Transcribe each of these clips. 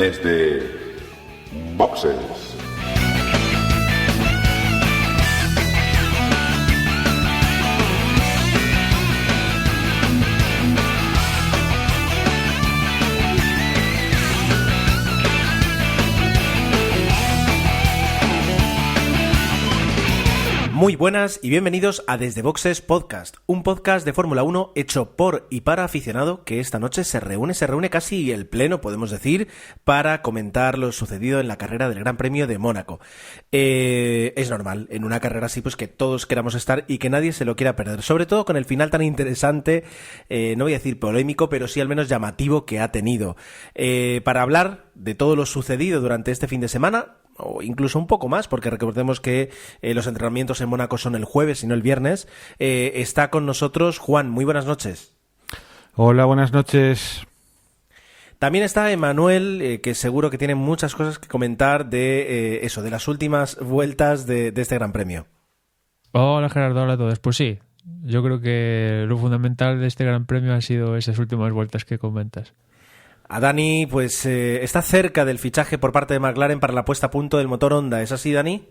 desde Boxes. Muy buenas y bienvenidos a Desde Boxes Podcast, un podcast de Fórmula 1 hecho por y para aficionado que esta noche se reúne casi el pleno, podemos decir, para comentar lo sucedido en la carrera del Gran Premio de Mónaco. Es normal, en una carrera así, pues que todos queramos estar y que nadie se lo quiera perder, sobre todo con el final tan interesante, no voy a decir polémico, pero sí al menos llamativo que ha tenido. Para hablar de todo lo sucedido durante este fin de semana, o incluso un poco más, porque recordemos que los entrenamientos en Mónaco son el jueves y no el viernes. Está con nosotros Juan. Muy buenas noches. Hola, buenas noches. También está Emanuel, que seguro que tiene muchas cosas que comentar de de las últimas vueltas de este Gran Premio. Hola Gerardo, hola a todos. Pues sí, yo creo que lo fundamental de este Gran Premio han sido esas últimas vueltas que comentas. A Dani, pues está cerca del fichaje por parte de McLaren para la puesta a punto del motor Honda. ¿Es así, Dani?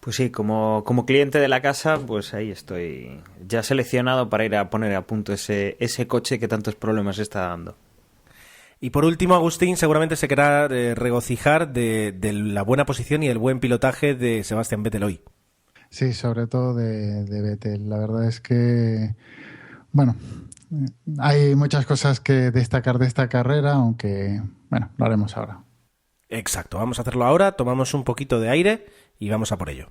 Pues sí, como cliente de la casa, pues ahí estoy ya seleccionado para ir a poner a punto ese coche que tantos problemas está dando. Y por último, Agustín seguramente se querrá regocijar de la buena posición y el buen pilotaje de Sebastian Vettel hoy. Sí, sobre todo de Vettel. La verdad es que, bueno, hay muchas cosas que destacar de esta carrera, aunque, bueno, lo haremos ahora. Exacto, vamos a hacerlo ahora, tomamos un poquito de aire y vamos a por ello.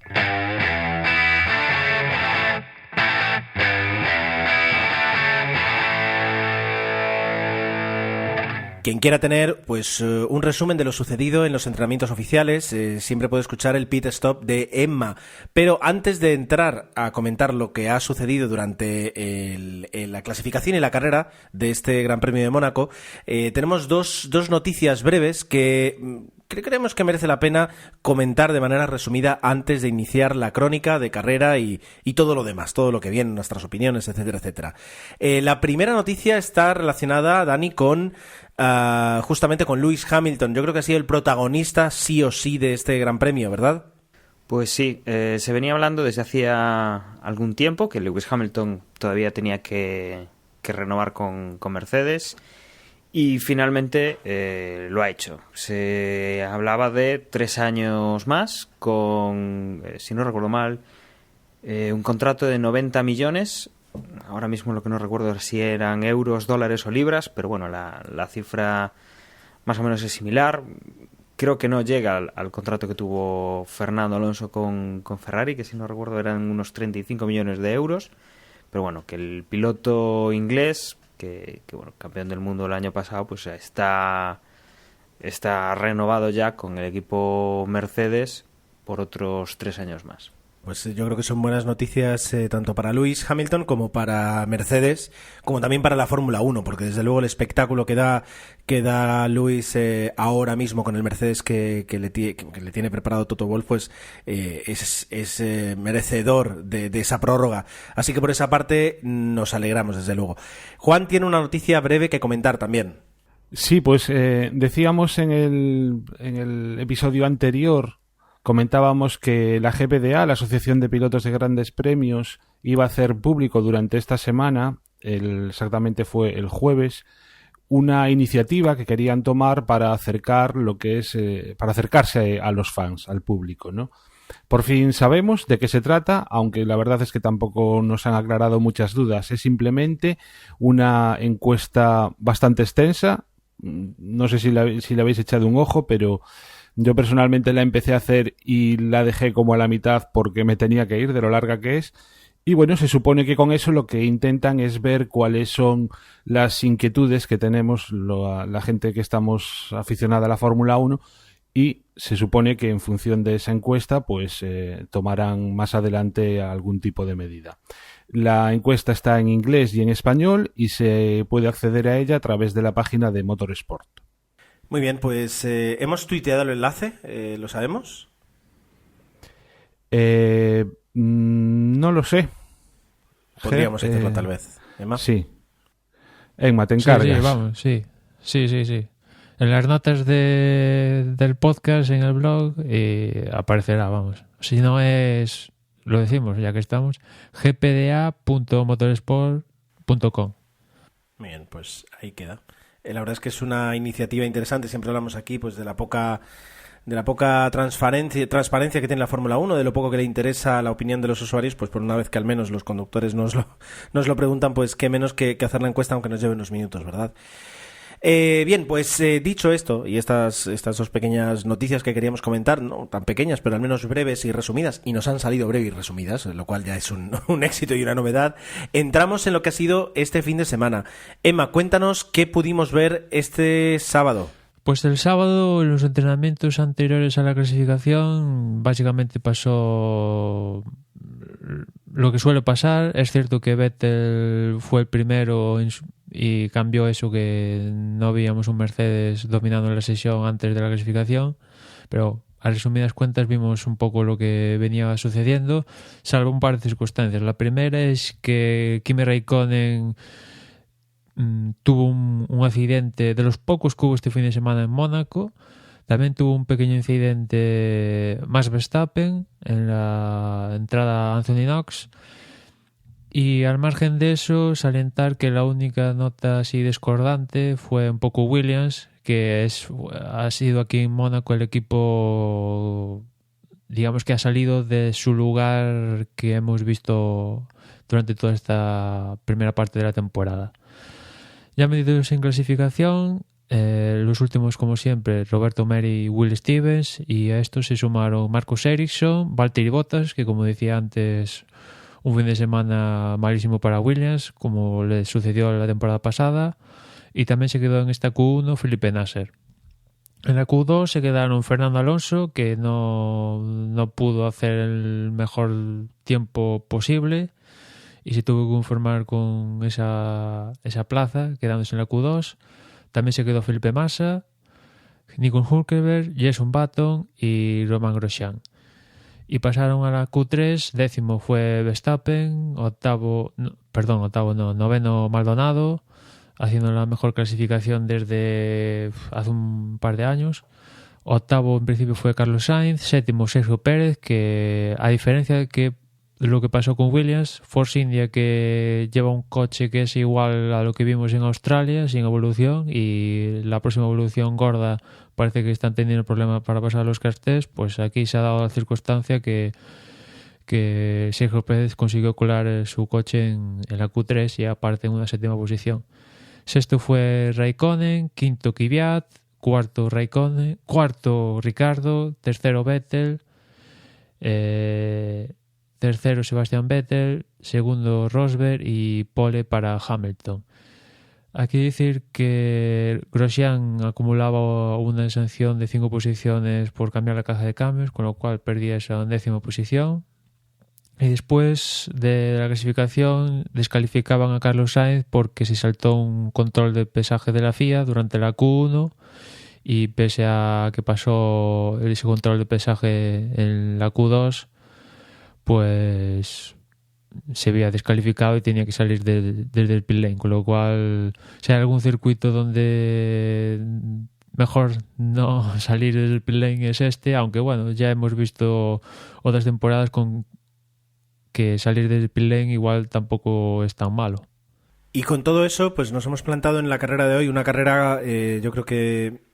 Quien quiera tener pues un resumen de lo sucedido en los entrenamientos oficiales, siempre puede escuchar el pit stop de Emma. Pero antes de entrar a comentar lo que ha sucedido durante la clasificación y la carrera de este Gran Premio de Mónaco, tenemos dos noticias breves que creemos que merece la pena comentar de manera resumida antes de iniciar la crónica de carrera y todo lo demás, todo lo que viene, nuestras opiniones, etcétera, etcétera. La primera noticia está relacionada, Dani, con justamente con Lewis Hamilton. Yo creo que ha sido el protagonista sí o sí de este Gran Premio, ¿verdad? Pues sí, se venía hablando desde hacía algún tiempo que Lewis Hamilton todavía tenía que renovar con Mercedes. Y finalmente lo ha hecho. Se hablaba de 3 años más con, si no recuerdo mal, un contrato de 90 millones. Ahora mismo lo que no recuerdo es si eran euros, dólares o libras, pero bueno, la cifra más o menos es similar. Creo que no llega al contrato que tuvo Fernando Alonso con Ferrari, que si no recuerdo eran unos 35 millones de euros. Pero bueno, que el piloto inglés, que bueno, campeón del mundo el año pasado, pues está renovado ya con el equipo Mercedes por otros 3 años más. Pues yo creo que son buenas noticias tanto para Lewis Hamilton como para Mercedes, como también para la Fórmula 1, porque desde luego el espectáculo que da Lewis ahora mismo con el Mercedes que le tiene preparado Toto Wolff, pues es merecedor de esa prórroga. Así que por esa parte nos alegramos, desde luego. Juan tiene una noticia breve que comentar también. Sí, pues decíamos en el episodio anterior, comentábamos que la GPDA, la Asociación de Pilotos de Grandes Premios, iba a hacer público durante esta semana, exactamente fue el jueves, una iniciativa que querían tomar para acercar para acercarse a los fans, al público, ¿no? Por fin sabemos de qué se trata, aunque la verdad es que tampoco nos han aclarado muchas dudas. Es simplemente una encuesta bastante extensa. No sé si le habéis echado un ojo, pero yo personalmente la empecé a hacer y la dejé como a la mitad porque me tenía que ir de lo larga que es. Y bueno, se supone que con eso lo que intentan es ver cuáles son las inquietudes que tenemos la gente que estamos aficionada a la Fórmula 1, y se supone que en función de esa encuesta pues tomarán más adelante algún tipo de medida. La encuesta está en inglés y en español y se puede acceder a ella a través de la página de Motorsport. Muy bien, pues hemos tuiteado el enlace, ¿lo sabemos? No lo sé. Podríamos hacerlo tal vez. ¿Emma? Sí. Emma, te encargas. Sí, vamos, sí. en las notas del podcast en el blog aparecerá, vamos. Si no es, lo decimos ya que estamos, gpda.motorsport.com. Bien, pues ahí queda. La verdad es que es una iniciativa interesante. Siempre hablamos aquí pues de la poca transparencia que tiene la Fórmula 1, de lo poco que le interesa la opinión de los usuarios. Pues por una vez que al menos los conductores nos lo preguntan, pues qué menos que hacer la encuesta, aunque nos lleve unos minutos, ¿verdad? Bien, pues dicho esto y estas dos pequeñas noticias que queríamos comentar, no tan pequeñas, pero al menos breves y resumidas, y nos han salido breves y resumidas, lo cual ya es un éxito y una novedad, entramos en lo que ha sido este fin de semana. Emma, cuéntanos qué pudimos ver este sábado. Pues el sábado, en los entrenamientos anteriores a la clasificación, básicamente pasó lo que suele pasar. Es cierto que Vettel fue el primero y cambió eso, que no veíamos un Mercedes dominando la sesión antes de la clasificación, pero a resumidas cuentas vimos un poco lo que venía sucediendo, salvo un par de circunstancias. La primera es que Kimi Räikkönen tuvo un accidente, de los pocos que hubo este fin de semana en Mónaco. También tuvo un pequeño incidente Max Verstappen en la entrada Anthony Knox. Y al margen de eso, salientar que la única nota así discordante fue un poco Williams, que ha sido aquí en Mónaco el equipo, digamos, que ha salido de su lugar que hemos visto durante toda esta primera parte de la temporada. Ya metidos en clasificación, los últimos, como siempre, Roberto Merhi y Will Stevens, y a estos se sumaron Marcus Ericsson, Valtteri Bottas, que como decía antes, un fin de semana malísimo para Williams, como le sucedió la temporada pasada, y también se quedó en esta Q1 Felipe Nasser. En la Q2 se quedaron Fernando Alonso, que no pudo hacer el mejor tiempo posible y se tuvo que conformar con esa plaza, quedándose en la Q2. También se quedó Felipe Massa, Nico Hülkenberg, Jenson Button y Romain Grosjean. Y pasaron a la Q3, décimo fue Verstappen, noveno Maldonado, haciendo la mejor clasificación desde hace un par de años. Octavo en principio fue Carlos Sainz, séptimo Sergio Pérez, que a diferencia de que lo que pasó con Williams, Force India, que lleva un coche que es igual a lo que vimos en Australia, sin evolución, y la próxima evolución gorda parece que están teniendo problemas para pasar los crash, pues aquí se ha dado la circunstancia que Sergio Pérez consiguió colar su coche en la Q3 y aparte en una séptima posición. Sexto fue Raikkonen, quinto Kvyat, cuarto Ricardo, tercero Vettel, tercero Sebastian Vettel, segundo Rosberg y pole para Hamilton. Aquí decir que Grosjean acumulaba una sanción de 5 posiciones por cambiar la caja de cambios, con lo cual perdía esa 10ª posición. Y después de la clasificación descalificaban a Carlos Sainz porque se saltó un control de pesaje de la FIA durante la Q1 y pese a que pasó ese control de pesaje en la Q2, pues se había descalificado y tenía que salir desde el pit lane, con lo cual si hay algún circuito donde mejor no salir del pit lane es este, aunque bueno, ya hemos visto otras temporadas con que salir del pit lane igual tampoco es tan malo. Y con todo eso, pues nos hemos plantado en la carrera de hoy, una carrera yo creo que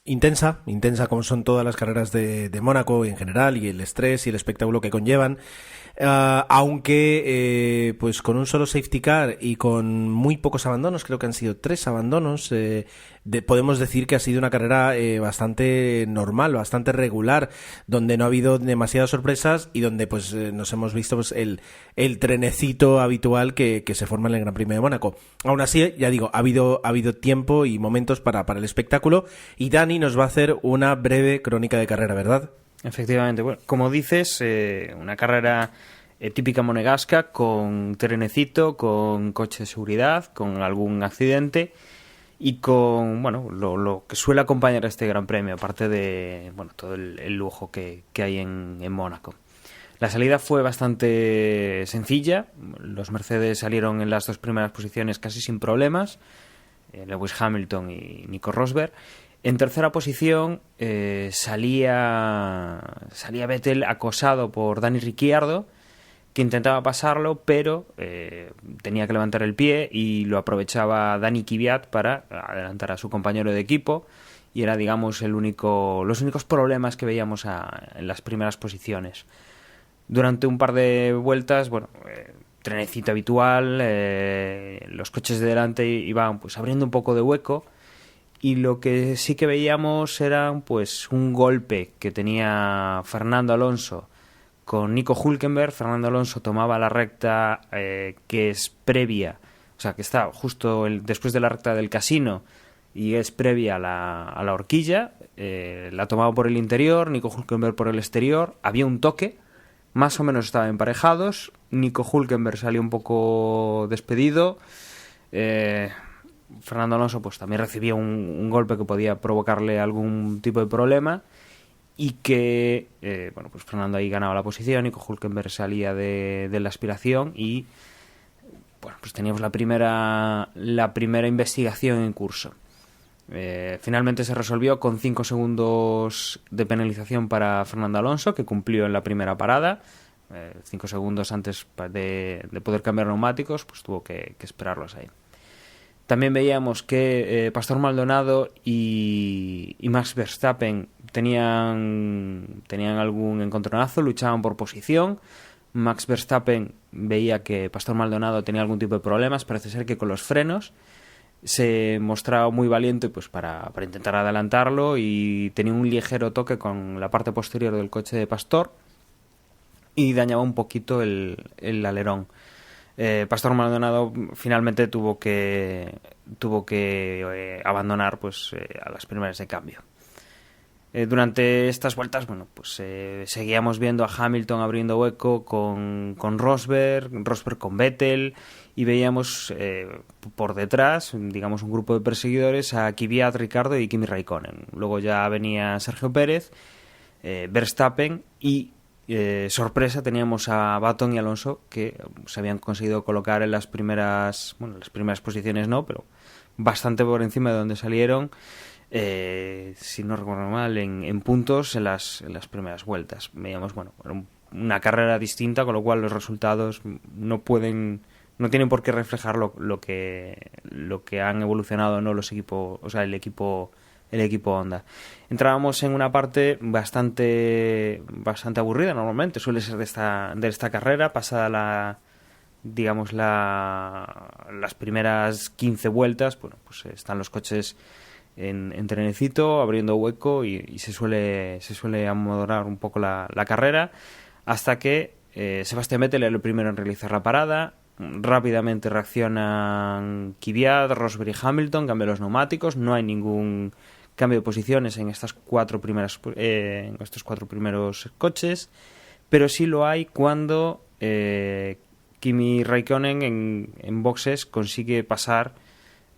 intensa como son todas las carreras de Mónaco en general, y el estrés y el espectáculo que conllevan, aunque pues con un solo safety car y con muy pocos abandonos, creo que han sido 3 abandonos, podemos decir que ha sido una carrera bastante normal, bastante regular, donde no ha habido demasiadas sorpresas y donde pues nos hemos visto pues el trenecito habitual que se forma en el Gran Premio de Mónaco. Aún así, ya digo, ha habido tiempo y momentos para el espectáculo, y Dani nos va a hacer una breve crónica de carrera, ¿verdad? Efectivamente, bueno, como dices, una carrera típica monegasca, con trenecito, con coche de seguridad, con algún accidente y con lo que suele acompañar a este Gran Premio, aparte de todo el lujo que hay en Mónaco. La salida fue bastante sencilla, los Mercedes salieron en las 2 primeras posiciones casi sin problemas, Lewis Hamilton y Nico Rosberg. En tercera posición salía Vettel acosado por Dani Ricciardo, que intentaba pasarlo, pero tenía que levantar el pie y lo aprovechaba Dani Kvyat para adelantar a su compañero de equipo, y era, digamos, los únicos problemas que veíamos en las primeras posiciones. Durante un par de vueltas, trenecito habitual, los coches de delante iban pues abriendo un poco de hueco, y lo que sí que veíamos era pues un golpe que tenía Fernando Alonso con Nico Hülkenberg. Fernando Alonso tomaba la recta que es previa, o sea, que está justo después de la recta del casino y es previa a la horquilla. La tomaba por el interior, Nico Hülkenberg por el exterior. Había un toque, más o menos estaban emparejados. Nico Hülkenberg salió un poco despedido. Fernando Alonso pues también recibía un golpe que podía provocarle algún tipo de problema, y que pues Fernando ahí ganaba la posición, Nico Hülkenberg salía de la aspiración, y pues teníamos la primera investigación en curso. Finalmente se resolvió con 5 segundos de penalización para Fernando Alonso, que cumplió en la primera parada. 5 segundos antes de poder cambiar neumáticos, pues tuvo que esperarlos ahí. También veíamos que Pastor Maldonado y Max Verstappen tenían algún encontronazo, luchaban por posición. Max Verstappen veía que Pastor Maldonado tenía algún tipo de problemas, parece ser que con los frenos. Se mostraba muy valiente pues para intentar adelantarlo, y tenía un ligero toque con la parte posterior del coche de Pastor y dañaba un poquito el alerón. Pastor Maldonado finalmente tuvo que abandonar pues a las primeras de cambio. Durante estas vueltas seguíamos viendo a Hamilton abriendo hueco con Rosberg con Vettel, y veíamos por detrás, digamos, un grupo de perseguidores a Kvyat, Ricciardo y Kimi Raikkonen. Luego ya venía Sergio Pérez, Verstappen y sorpresa, teníamos a Button y Alonso, que se habían conseguido colocar en las primeras posiciones, no, pero bastante por encima de donde salieron, si no recuerdo mal, en puntos en las primeras vueltas. Veíamos una carrera distinta, con lo cual los resultados no tienen por qué reflejar lo que han evolucionado, no los equipos, o sea, el equipo Honda. Entrábamos en una parte bastante aburrida. Normalmente suele ser de esta carrera, pasada las primeras 15 vueltas, pues están los coches en trenecito, abriendo hueco, y se suele amodorar un poco la carrera, hasta que Sebastián Vettel era el primero en realizar la parada. Rápidamente reaccionan Kvyat, Rosberg y Hamilton, cambian los neumáticos. No hay ningún cambio de posiciones en estos cuatro primeros coches, pero sí lo hay cuando Kimi Raikkonen en boxes consigue pasar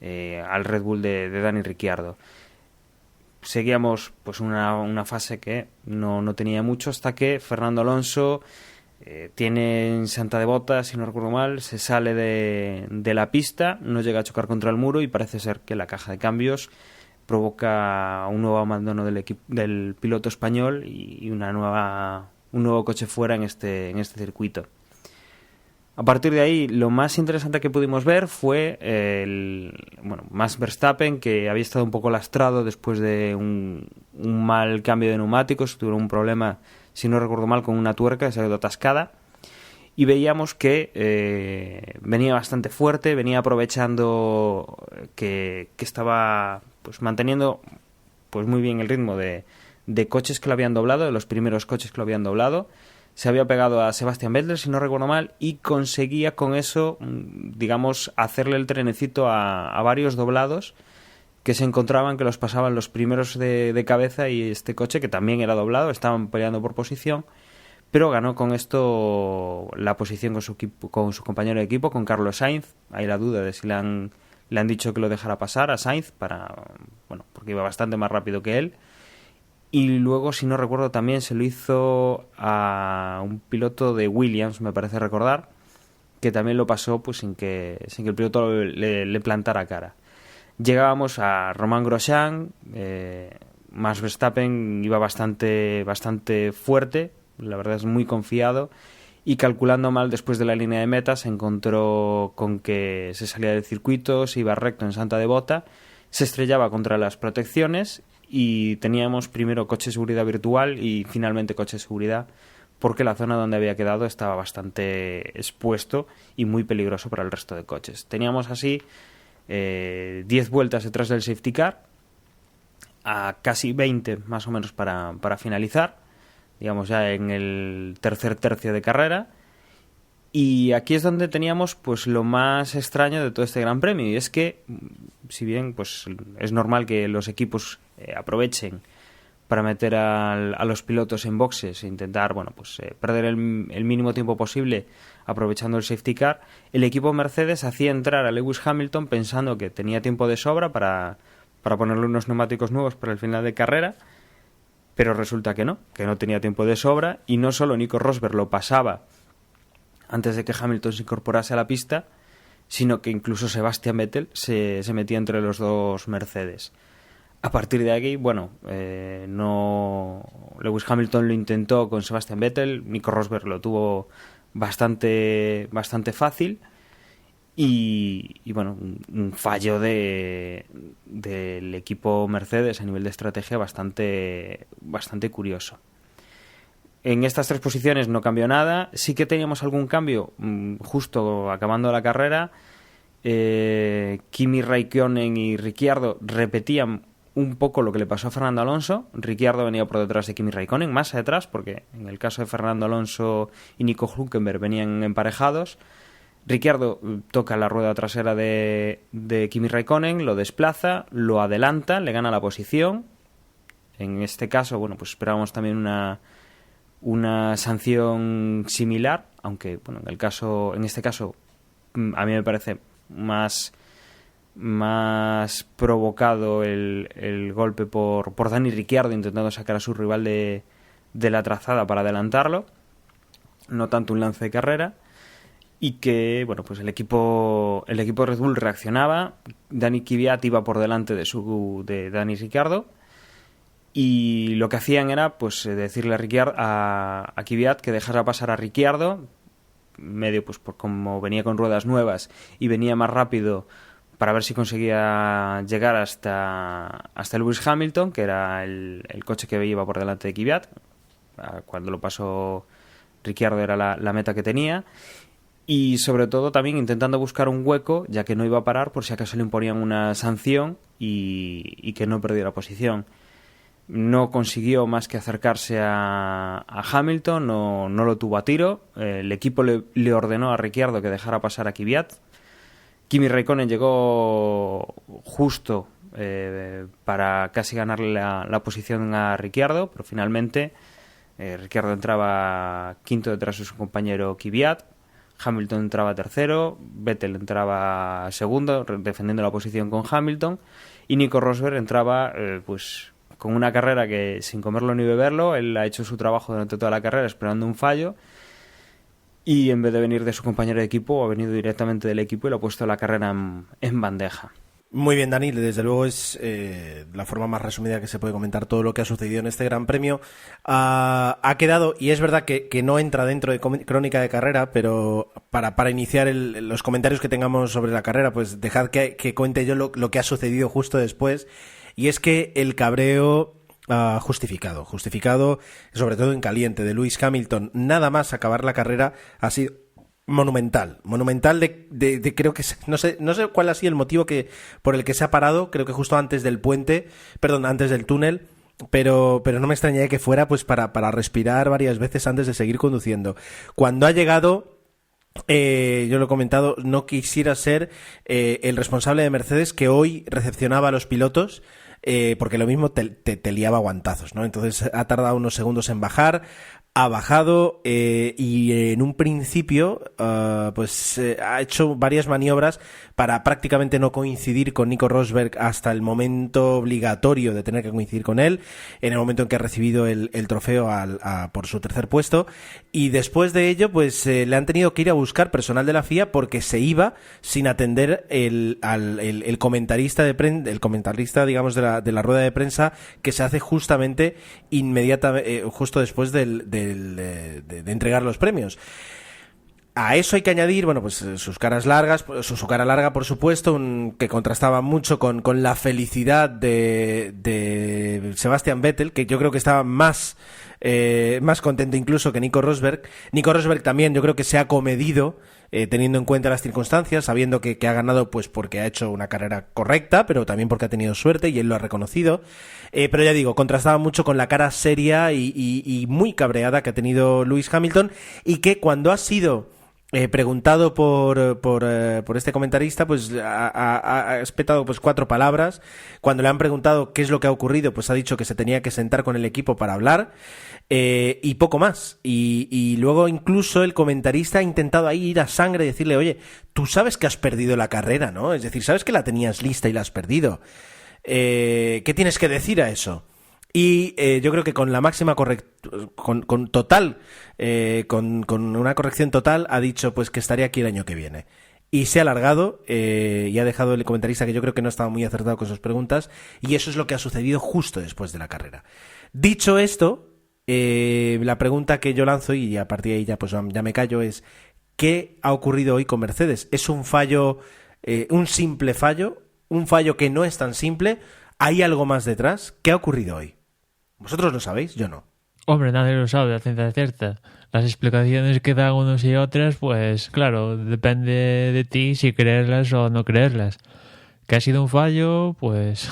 al Red Bull de Dani Ricciardo. Seguíamos pues una fase que no tenía mucho, hasta que Fernando Alonso tiene en Santa Devota, si no recuerdo mal, se sale de la pista, no llega a chocar contra el muro, y parece ser que la caja de cambios provoca un nuevo abandono del piloto español y un nuevo coche fuera en este circuito. A partir de ahí, lo más interesante que pudimos ver fue Max Verstappen, que había estado un poco lastrado después de un mal cambio de neumáticos. Tuvo un problema, si no recuerdo mal, con una tuerca que se ha quedado atascada, y veíamos que venía bastante fuerte, venía aprovechando que estaba pues manteniendo pues muy bien el ritmo de coches que lo habían doblado, de los primeros coches que lo habían doblado. Se había pegado a Sebastian Vettel, si no recuerdo mal, y conseguía con eso, digamos, hacerle el trenecito a varios doblados que se encontraban, que los pasaban los primeros de cabeza, y este coche, que también era doblado, estaban peleando por posición, pero ganó con esto la posición con su compañero de equipo, con Carlos Sainz. Hay la duda de si le han dicho que lo dejara pasar a Sainz, porque iba bastante más rápido que él. Y luego, si no recuerdo, también se lo hizo a un piloto de Williams, me parece recordar, que también lo pasó pues sin que el piloto le plantara cara. llegábamos a Romain Grosjean, Max Verstappen iba bastante fuerte, la verdad es muy confiado, y calculando mal después de la línea de meta se encontró con que se salía del circuito, se iba recto en Santa Devota, se estrellaba contra las protecciones y teníamos primero coche de seguridad virtual y finalmente coche de seguridad, porque la zona donde había quedado estaba bastante expuesto y muy peligroso para el resto de coches. Teníamos así 10 vueltas detrás del safety car, a casi 20 más o menos para finalizar, digamos ya en el tercer tercio de carrera, y aquí es donde teníamos pues lo más extraño de todo este Gran Premio, y es que si bien pues es normal que los equipos aprovechen para meter a los pilotos en boxes e intentar perder el mínimo tiempo posible aprovechando el safety car, el equipo Mercedes hacía entrar a Lewis Hamilton pensando que tenía tiempo de sobra para ponerle unos neumáticos nuevos para el final de carrera, pero resulta que no tenía tiempo de sobra, y no solo Nico Rosberg lo pasaba antes de que Hamilton se incorporase a la pista, sino que incluso Sebastian Vettel se metía entre los dos Mercedes. A partir de aquí, Lewis Hamilton lo intentó con Sebastian Vettel, Nico Rosberg lo tuvo bastante fácil, y un fallo del equipo Mercedes a nivel de estrategia bastante curioso. En estas 3 posiciones no cambió nada. Sí que teníamos algún cambio justo acabando la carrera. Kimi Raikkonen y Ricciardo repetían un poco lo que le pasó a Fernando Alonso. Ricciardo venía por detrás de Kimi Raikkonen, más atrás, porque en el caso de Fernando Alonso y Nico Hülkenberg venían emparejados. Ricciardo toca la rueda trasera de Kimi Raikkonen, lo desplaza, lo adelanta, le gana la posición. En este caso, pues esperábamos también una sanción similar, aunque en este caso a mí me parece más provocado el golpe por Dani Ricciardo intentando sacar a su rival de la trazada para adelantarlo, no tanto un lance de carrera. Y que el equipo Red Bull reaccionaba. Dani Kvyat iba por delante de Dani Ricciardo, y lo que hacían era decirle a Kvyat que dejara pasar a Ricciardo, medio por como venía con ruedas nuevas y venía más rápido, para ver si conseguía llegar hasta Lewis Hamilton, que era el coche que iba por delante de Kvyat. Cuando lo pasó Ricciardo era la meta que tenía. Y sobre todo también intentando buscar un hueco, ya que no iba a parar por si acaso le imponían una sanción y que no perdiera posición. No consiguió más que acercarse a Hamilton, no lo tuvo a tiro. El equipo le ordenó a Ricciardo que dejara pasar a Kvyat. Kimi Raikkonen llegó justo para casi ganarle la posición a Ricciardo, pero finalmente Ricciardo entraba quinto detrás de su compañero Kvyat. Hamilton entraba tercero, Vettel entraba segundo, defendiendo la posición con Hamilton, y Nico Rosberg entraba con una carrera que sin comerlo ni beberlo, él ha hecho su trabajo durante toda la carrera esperando un fallo, y en vez de venir de su compañero de equipo ha venido directamente del equipo y le ha puesto la carrera en bandeja. Muy bien, Dani, desde luego es la forma más resumida que se puede comentar todo lo que ha sucedido en este Gran Premio. Ha quedado, y es verdad que no entra dentro de crónica de carrera, pero para iniciar los comentarios que tengamos sobre la carrera, pues dejad que cuente yo lo que ha sucedido justo después, y es que el cabreo justificado, sobre todo en caliente, de Lewis Hamilton, nada más acabar la carrera, ha sido monumental de creo que no sé cuál ha sido el motivo por el que se ha parado, creo que justo antes del túnel, pero no me extrañaría que fuera pues para respirar varias veces antes de seguir conduciendo. Cuando ha llegado, yo lo he comentado, no quisiera ser el responsable de Mercedes que hoy recepcionaba a los pilotos, porque lo mismo te liaba guantazos, ¿no? Entonces ha tardado unos segundos en bajar. ha bajado y en un principio ha hecho varias maniobras para prácticamente no coincidir con Nico Rosberg hasta el momento obligatorio de tener que coincidir con él, en el momento en que ha recibido el trofeo por su tercer puesto, y después de ello pues le han tenido que ir a buscar personal de la FIA porque se iba sin atender el comentarista el comentarista, digamos, de la rueda de prensa que se hace justamente inmediatamente, justo después de entregar los premios. A eso hay que añadir, bueno, pues sus caras largas, su cara larga, por supuesto, que contrastaba mucho con la felicidad de Sebastian Vettel, que yo creo que estaba más contento incluso que Nico Rosberg. Nico Rosberg también yo creo que se ha comedido, teniendo en cuenta las circunstancias, sabiendo que ha ganado pues porque ha hecho una carrera correcta, pero también porque ha tenido suerte y él lo ha reconocido. Pero ya digo, contrastaba mucho con la cara seria y muy cabreada que ha tenido Lewis Hamilton, y que cuando ha sido preguntado por este comentarista, pues ha espetado pues 4 palabras. Cuando le han preguntado qué es lo que ha ocurrido, pues ha dicho que se tenía que sentar con el equipo para hablar, y poco más. Y luego incluso el comentarista ha intentado ahí ir a sangre y decirle: oye, tú sabes que has perdido la carrera, ¿no? Es decir, sabes que la tenías lista y la has perdido. ¿Qué tienes que decir a eso? Y yo creo que con la máxima con una corrección total, ha dicho pues que estaría aquí el año que viene. Y se ha alargado y ha dejado el comentarista, que yo creo que no estaba muy acertado con sus preguntas, y eso es lo que ha sucedido justo después de la carrera. Dicho esto, la pregunta que yo lanzo, y a partir de ahí ya me callo, es: ¿qué ha ocurrido hoy con Mercedes? ¿Es un fallo, un simple fallo? ¿Un fallo que no es tan simple? ¿Hay algo más detrás? ¿Qué ha ocurrido hoy? ¿Vosotros lo sabéis? Yo no. Hombre, nadie lo sabe a ciencia cierta. Las explicaciones que dan unos y otras, pues claro, depende de ti si creerlas o no creerlas. ¿Que ha sido un fallo? Pues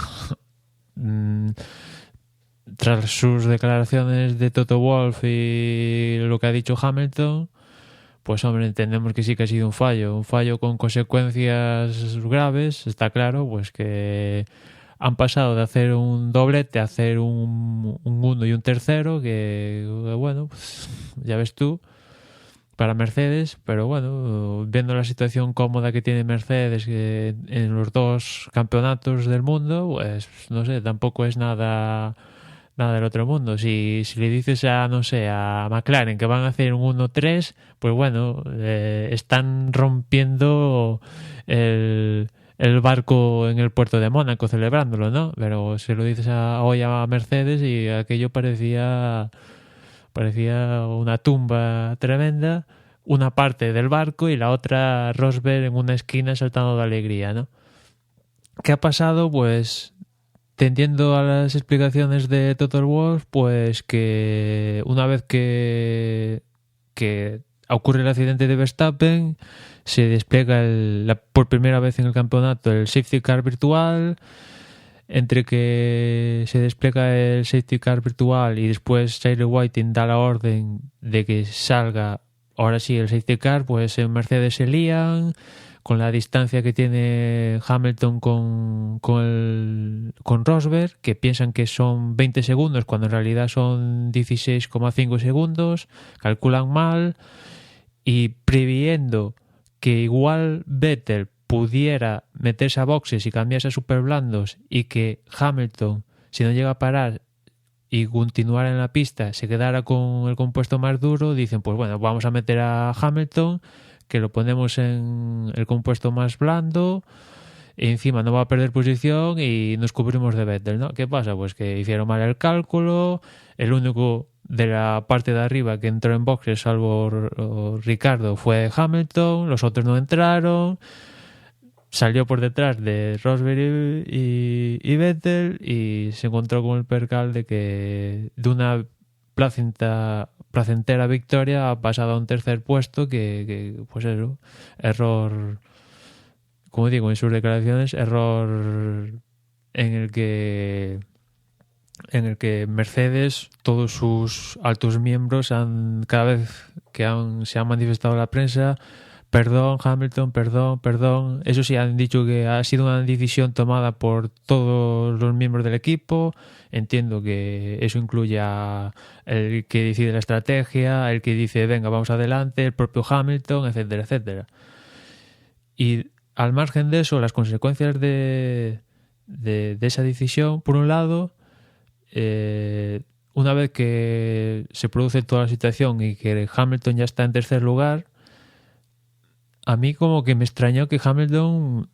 tras sus declaraciones de Toto Wolff y lo que ha dicho Hamilton, pues hombre, entendemos que sí que ha sido un fallo con consecuencias graves. Está claro, pues que han pasado de hacer un doblete a hacer un 1 y un tercero, que bueno, pues ya ves tú, para Mercedes. Pero bueno, viendo la situación cómoda que tiene Mercedes en los 2 campeonatos del mundo, pues no sé, tampoco es nada del otro mundo. Si le dices a McLaren que van a hacer un 1-3, pues bueno, están rompiendo el barco en el puerto de Mónaco celebrándolo, ¿no? Pero se lo dices hoy a Mercedes y aquello parecía una tumba tremenda, una parte del barco y la otra Rosberg en una esquina saltando de alegría, ¿no? ¿Qué ha pasado? Pues tendiendo a las explicaciones de Total Wolff, pues que una vez que ocurre el accidente de Verstappen, se despliega por primera vez en el campeonato el safety car virtual. Entre que se despliega el safety car virtual y después Tyler Whiting da la orden de que salga ahora sí el safety car, pues en Mercedes se lían con la distancia que tiene Hamilton con Rosberg, que piensan que son 20 segundos cuando en realidad son 16,5 segundos, calculan mal, y previendo que igual Vettel pudiera meterse a boxes y cambiarse a superblandos, y que Hamilton, si no llega a parar y continuar en la pista, se quedara con el compuesto más duro, dicen, pues bueno, vamos a meter a Hamilton, que lo ponemos en el compuesto más blando, y encima no va a perder posición y nos cubrimos de Vettel, ¿no? ¿Qué pasa? Pues que hicieron mal el cálculo, el único de la parte de arriba que entró en boxes, salvo Ricardo, fue Hamilton, los otros no entraron, salió por detrás de Rosberg y Vettel, y se encontró con el percal de una placentera victoria ha pasado a un tercer puesto, que pues eso, error, como digo en sus declaraciones, error en el que Mercedes, todos sus altos miembros, cada vez que se han manifestado a la prensa, perdón, Hamilton, perdón. Eso sí, han dicho que ha sido una decisión tomada por todos los miembros del equipo. Entiendo que eso incluye a el que decide la estrategia, el que dice, venga, vamos adelante, el propio Hamilton, etcétera, etcétera. Y al margen de eso, las consecuencias de esa decisión, por un lado, una vez que se produce toda la situación y que Hamilton ya está en tercer lugar, a mí como que me extrañó que Hamilton,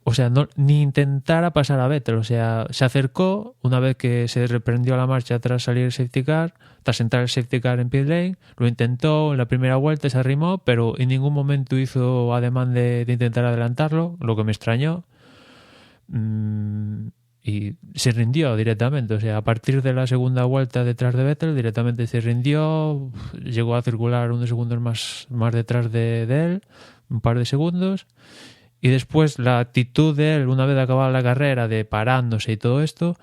o sea, no, ni intentara pasar a Vettel. O sea, se acercó una vez que se reprendió la marcha tras salir el safety car, tras entrar el safety car en pit lane, lo intentó en la primera vuelta, se arrimó, pero en ningún momento hizo ademán de intentar adelantarlo, lo que me extrañó. Y se rindió directamente. O sea, a partir de la segunda vuelta detrás de Vettel, directamente se rindió, llegó a circular unos segundos más detrás de él, un par de segundos. Y después la actitud de él, una vez acabada la carrera, de parándose y todo esto,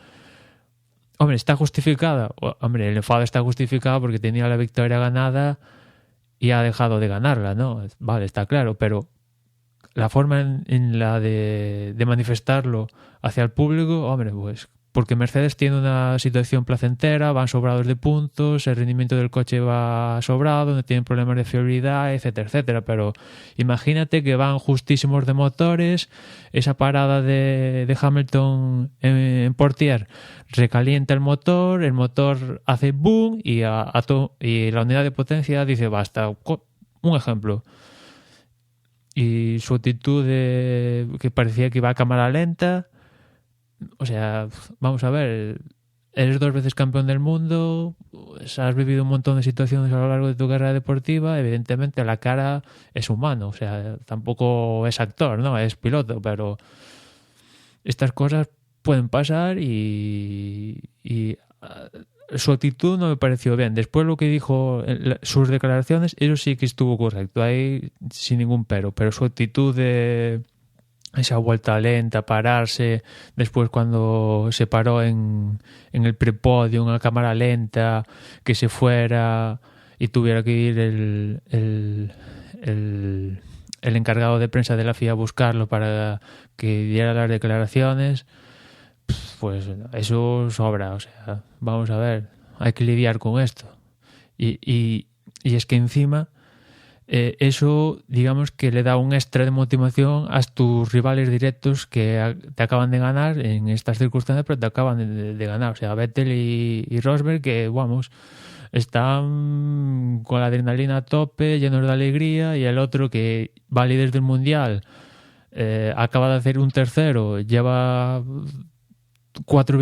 hombre, está justificada. Hombre, el enfado está justificado porque tenía la victoria ganada y ha dejado de ganarla, ¿no? Vale, está claro, pero la forma en la de manifestarlo hacia el público, hombre, pues porque Mercedes tiene una situación placentera, van sobrados de puntos, el rendimiento del coche va sobrado, no tienen problemas de fiabilidad, etcétera, etcétera. Pero imagínate que van justísimos de motores, esa parada de Hamilton en Portier recalienta el motor hace boom y la unidad de potencia dice basta. Un ejemplo. Y su actitud que parecía que iba a cámara lenta. O sea, vamos a ver, eres 2 veces campeón del mundo, has vivido un montón de situaciones a lo largo de tu carrera deportiva, evidentemente la cara es humano, o sea, tampoco es actor, ¿no? Es piloto, pero estas cosas pueden pasar y su actitud no me pareció bien. Después lo que dijo, sus declaraciones, eso sí que estuvo correcto, ahí sin ningún pero su actitud de esa vuelta lenta, pararse, después cuando se paró en el prepodio, en la cámara lenta, que se fuera y tuviera que ir el encargado de prensa de la FIA a buscarlo para que diera las declaraciones, pues eso sobra. O sea, vamos a ver, hay que lidiar con esto. Y es que encima eso, digamos que le da un extra de motivación a tus rivales directos que te acaban de ganar en estas circunstancias, pero te acaban de ganar. O sea, Vettel y Rosberg, que vamos, están con la adrenalina a tope, llenos de alegría, y el otro que va líder del mundial, acaba de hacer un tercero, llevaba 4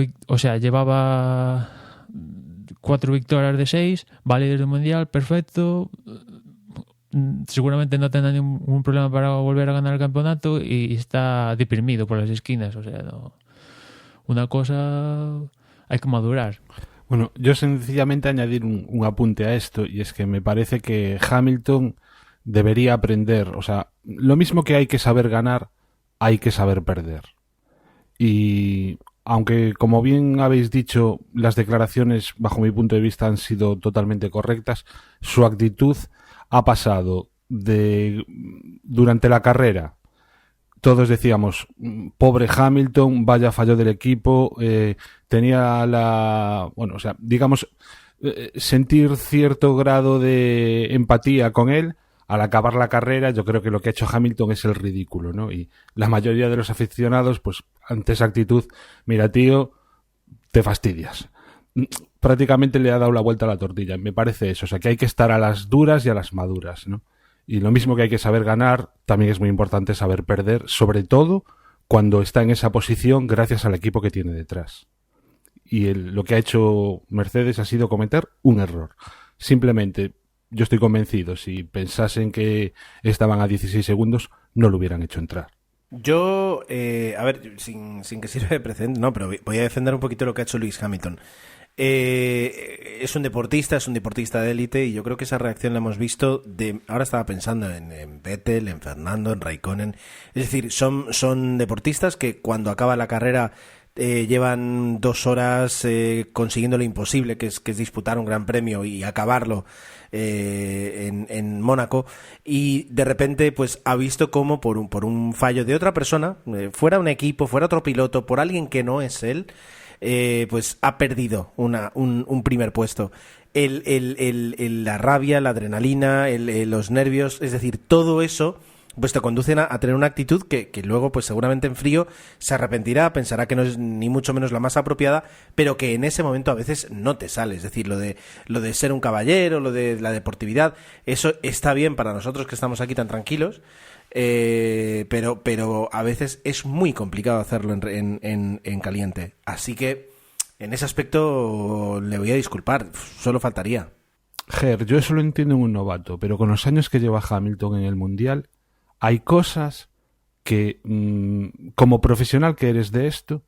victorias de 6, va líder del mundial, perfecto. Seguramente no tendrá ningún problema para volver a ganar el campeonato y está deprimido por las esquinas. O sea, no, una cosa hay que madurar. Bueno, yo sencillamente añadir un apunte a esto, y es que me parece que Hamilton debería aprender, o sea, lo mismo que hay que saber ganar, hay que saber perder. Y aunque, como bien habéis dicho, las declaraciones, bajo mi punto de vista, han sido totalmente correctas, su actitud ha pasado durante la carrera, todos decíamos, pobre Hamilton, vaya fallo del equipo, tenía sentir cierto grado de empatía con él. Al acabar la carrera, yo creo que lo que ha hecho Hamilton es el ridículo, ¿no? Y la mayoría de los aficionados, pues, ante esa actitud, mira, tío, te fastidias. Prácticamente le ha dado la vuelta a la tortilla, me parece eso. O sea, que hay que estar a las duras y a las maduras, ¿no? Y lo mismo que hay que saber ganar, también es muy importante saber perder, sobre todo cuando está en esa posición gracias al equipo que tiene detrás. Y lo que ha hecho Mercedes ha sido cometer un error. Simplemente, yo estoy convencido, si pensasen que estaban a 16 segundos, no lo hubieran hecho entrar. Yo, a ver, sin que sirva de precedente, no, pero voy a defender un poquito lo que ha hecho Lewis Hamilton. Es un deportista de élite, y yo creo que esa reacción la hemos visto ahora estaba pensando en Vettel, en Fernando, en Raikkonen. Es decir, son deportistas que cuando acaba la carrera llevan 2 horas consiguiendo lo imposible, que es disputar un gran premio y acabarlo en Mónaco, y de repente pues ha visto cómo por un fallo de otra persona, fuera un equipo, fuera otro piloto, por alguien que no es él, pues ha perdido un primer puesto. La rabia, la adrenalina, los nervios, es decir, todo eso pues te conducen a tener una actitud que luego pues seguramente en frío se arrepentirá, pensará que no es ni mucho menos la más apropiada, pero que en ese momento a veces no te sale. Es decir, lo de ser un caballero, lo de la deportividad, eso está bien para nosotros que estamos aquí tan tranquilos, pero a veces es muy complicado hacerlo en caliente. Así que en ese aspecto le voy a disculpar, solo faltaría. Yo eso lo entiendo en un novato, pero con los años que lleva Hamilton en el Mundial, hay cosas que, como profesional que eres de esto,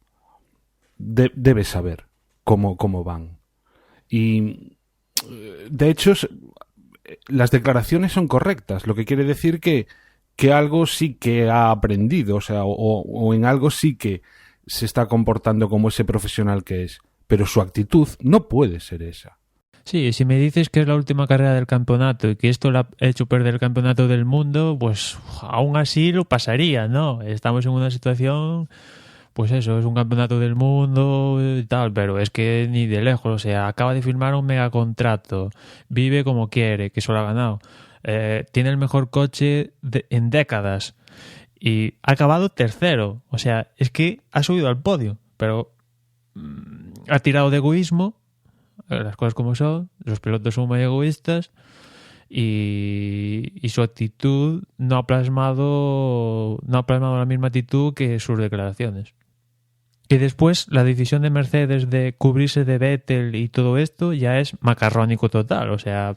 debes saber cómo van. Y, de hecho, las declaraciones son correctas, lo que quiere decir que algo sí que ha aprendido, o sea, o en algo sí que se está comportando como ese profesional que es, pero su actitud no puede ser esa. Sí, si me dices que es la última carrera del campeonato y que esto le ha hecho perder el campeonato del mundo, pues aún así lo pasaría, ¿no? Estamos en una situación, pues eso, es un campeonato del mundo y tal, pero es que ni de lejos, o sea, acaba de firmar un megacontrato, vive como quiere, que eso lo ha ganado, tiene el mejor coche en décadas y ha acabado tercero, o sea, es que ha subido al podio, pero ha tirado de egoísmo. Las cosas como son, los pilotos son muy egoístas y su actitud no ha plasmado la misma actitud que sus declaraciones. Y después la decisión de Mercedes de cubrirse de Vettel y todo esto ya es macarrónico total. O sea,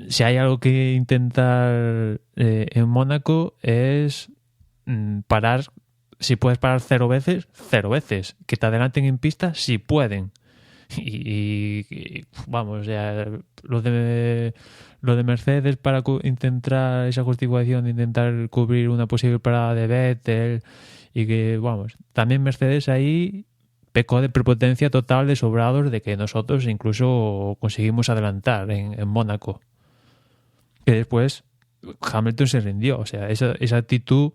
si hay algo que intentar en Mónaco es parar, si puedes parar 0 veces, 0 veces. Que te adelanten en pista, si pueden. Y vamos, ya lo de Mercedes para intentar esa justificación de intentar cubrir una posible parada de Vettel y que, vamos, también Mercedes ahí pecó de prepotencia total, de sobrados, de que nosotros incluso conseguimos adelantar en Mónaco, que después Hamilton se rindió. O sea, esa actitud,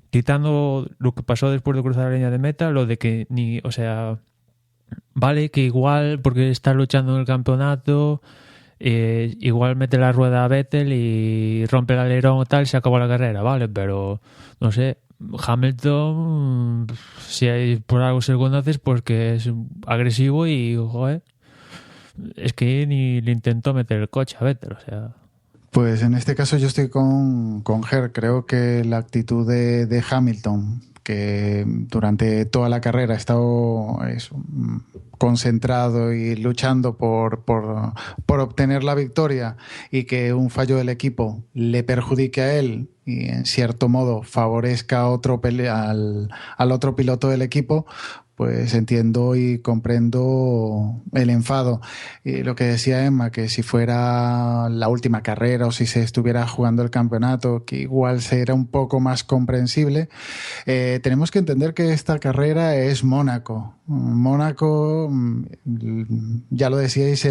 quitando lo que pasó después de cruzar la línea de meta, lo de que o sea, vale que igual porque está luchando en el campeonato, igual mete la rueda a Vettel y rompe el alerón o tal, se acabó la carrera, vale, pero no sé, Hamilton, si hay por algo se lo conoces, pues que es agresivo y joder, es que ni le intentó meter el coche a Vettel, o sea. Pues en este caso yo estoy con Ger. Creo que la actitud de Hamilton, que durante toda la carrera ha estado concentrado y luchando por obtener la victoria, y que un fallo del equipo le perjudique a él y en cierto modo favorezca a al otro piloto del equipo, pues entiendo y comprendo el enfado. Y lo que decía Emma, que si fuera la última carrera o si se estuviera jugando el campeonato, que igual será un poco más comprensible. Tenemos que entender que esta carrera es Mónaco. Mónaco, ya lo decíais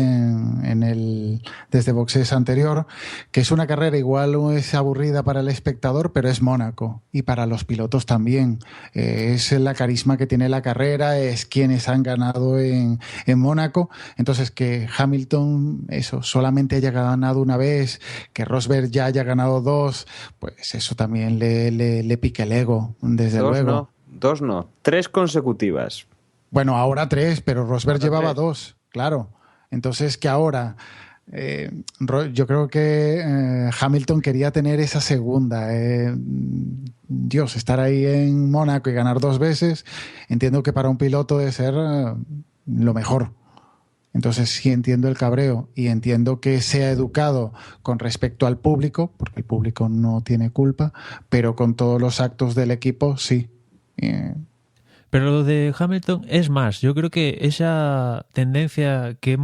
desde boxes anterior, que es una carrera igual es aburrida para el espectador, pero es Mónaco, y para los pilotos también. Es la carisma que tiene la carrera, es quienes han ganado en Mónaco. Entonces, que Hamilton solamente haya ganado una vez, que Rosberg ya haya ganado 2, pues eso también le pica el ego, desde luego. 2 no, 3 consecutivas. Bueno, ahora 3, pero Rosberg Ahora llevaba 3. 2, claro. Entonces, que ahora yo creo que Hamilton quería tener esa segunda. Dios, estar ahí en Mónaco y ganar 2 veces, entiendo que para un piloto debe ser lo mejor. Entonces sí entiendo el cabreo y entiendo que sea educado con respecto al público, porque el público no tiene culpa, pero con todos los actos del equipo sí. Pero lo de Hamilton es más. Yo creo que esa tendencia que